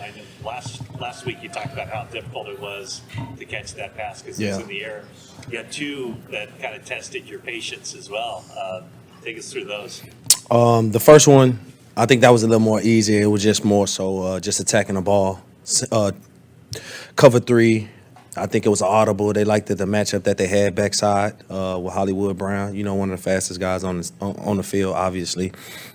I know last week you talked about how difficult it was to catch that pass because it's in the air. You had two that kind of tested your patience as well. Take us through those. The first one, I think that was a little more easy. It was just more so just attacking the ball. Cover three, I think it was audible. They liked the matchup that they had backside with Hollywood Brown. You know, one of the fastest guys on the field. Obviously,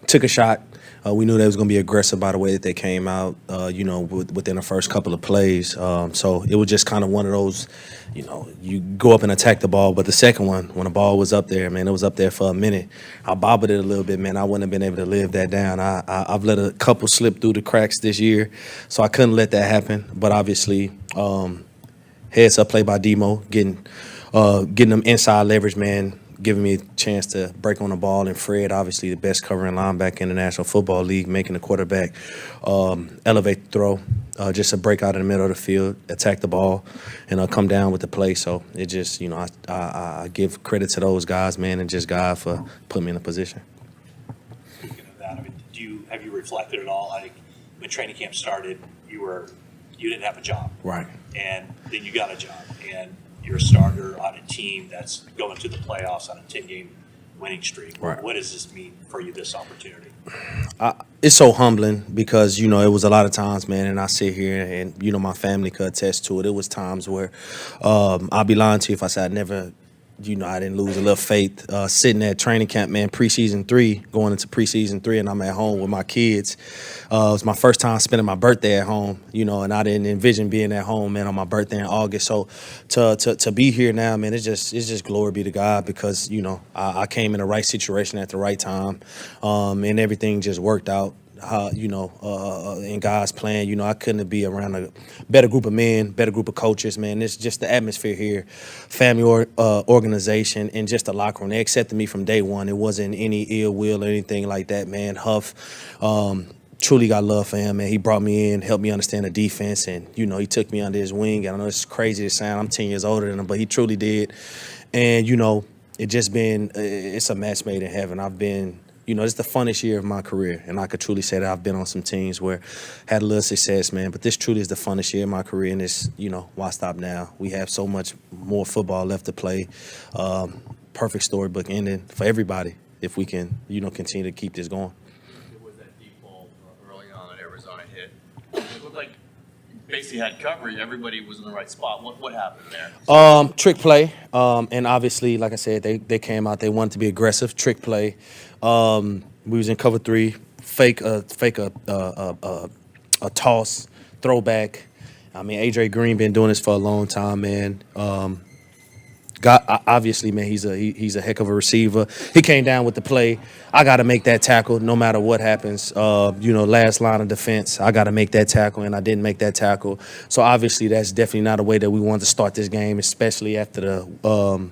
took a shot. We knew they was going to be aggressive by the way that they came out. Within the first couple of plays. So it was just kind of one of those. You go up and attack the ball, but the second one, when the ball was up there, man, it was up there for a minute. I bobbled it a little bit, man. I wouldn't have been able to live that down. I've let a couple slip through the cracks this year, so I couldn't let that happen. But obviously, heads up play by Demo, getting them inside leverage, man, giving me a chance to break on the ball. And Fred, obviously the best covering linebacker in the National Football League, making the quarterback elevate the throw, just a break out in the middle of the field, attack the ball, and come down with the play. So it just, I give credit to those guys, man, and just God for putting me in a position. Speaking of that, I mean, have you reflected at all? Like when training camp started, you didn't have a job, right? And then you got a job, and you're a starter on a team that's going to the playoffs on a 10-game winning streak. Right. What does this mean for you, this opportunity? It's so humbling because, it was a lot of times, man, and I sit here and, my family could attest to it. It was times where I'll be lying to you if I said I never, I didn't lose a little faith. Sitting at training camp, man, preseason 3, going into preseason 3, and I'm at home with my kids. It was my first time spending my birthday at home, and I didn't envision being at home, man, on my birthday in August. So to be here now, man, it's just glory be to God because, I came in the right situation at the right time, and everything just worked out. In God's plan, I couldn't be around a better group of men, better group of coaches, man. It's just the atmosphere here, family organization, and just the locker room. They accepted me from day one. It wasn't any ill will or anything like that, man. Huff, truly got love for him, man. He brought me in, helped me understand the defense, and, he took me under his wing. And I know it's crazy to sound. I'm 10 years older than him, but he truly did. And, it's a match made in heaven. I've been... it's the funnest year of my career, and I could truly say that I've been on some teams where had a little success, man. But this truly is the funnest year of my career, and it's, why stop now? We have so much more football left to play. Perfect storybook ending for everybody if we can, continue to keep this going. It was that deep ball early on that Arizona hit. It looked like basically had coverage. Everybody was in the right spot. What happened there? Trick play, and obviously, like I said, they came out. They wanted to be aggressive. Trick play. We was in cover 3, fake a toss, throwback. I mean, AJ Green been doing this for a long time, man. Obviously, man, he's a heck of a receiver. He came down with the play. I got to make that tackle no matter what happens. Last line of defense, I got to make that tackle, and I didn't make that tackle. So obviously, that's definitely not a way that we wanted to start this game, especially after the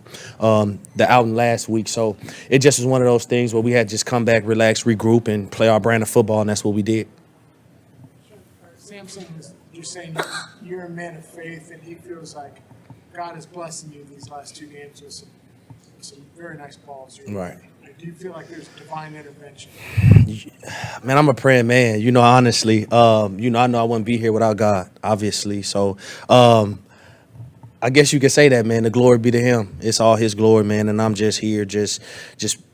outing last week. So it just was one of those things where we had to just come back, relax, regroup, and play our brand of football, and that's what we did. Samson, you're saying you're a man of faith, and he feels like God is blessing you these last 2 games with some very nice balls. Right. Do you feel like there's divine intervention? Man, I'm a praying man. Honestly, I know I wouldn't be here without God, obviously. So, I guess you could say that, man. The glory be to him. It's all his glory, man. And I'm just here, just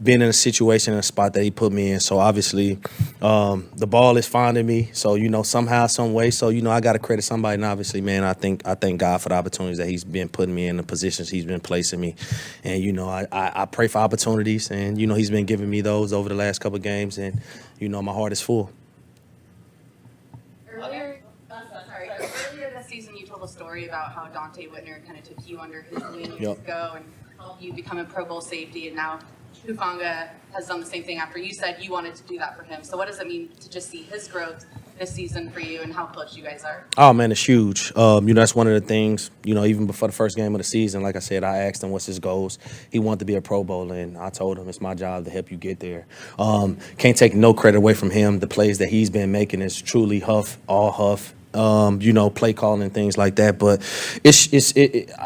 being in a situation, in a spot that he put me in. So obviously, the ball is finding me. So, somehow, some way. So, I got to credit somebody. And obviously, man, I thank God for the opportunities that he's been putting me in, the positions he's been placing me. And, I pray for opportunities. And, he's been giving me those over the last couple of games. And, my heart is full. Earlier this season, you told a story about how Dante Whitner kind of took you under his wing to go and help you become a Pro Bowl safety, and now Hufanga has done the same thing after you said you wanted to do that for him. So what does it mean to just see his growth this season for you and how close you guys are? Oh, man, it's huge. That's one of the things, even before the first game of the season, like I said, I asked him what's his goals. He wanted to be a Pro Bowler, and I told him it's my job to help you get there. Can't take no credit away from him. The plays that he's been making is truly all Huff. Play calling and things like that. But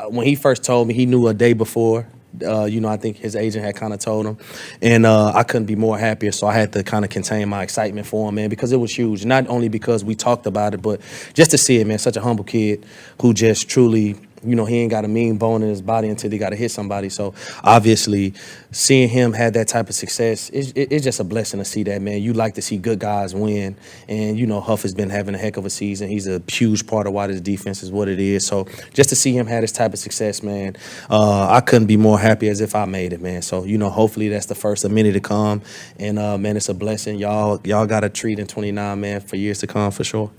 when he first told me, he knew a day before I think his agent had kind of told him, and I couldn't be more happier. So I had to kind of contain my excitement for him, man, because it was huge. Not only because we talked about it, but just to see it, man. Such a humble kid who just truly, he ain't got a mean bone in his body until he got to hit somebody. So obviously, seeing him have that type of success, it's just a blessing to see that, man. You like to see good guys win, and Huff has been having a heck of a season. He's a huge part of why this defense is what it is. So just to see him have this type of success, man, I couldn't be more happy as if I made it, man. So hopefully that's the first of many to come, and man, it's a blessing. Y'all got a treat in 29, man, for years to come for sure.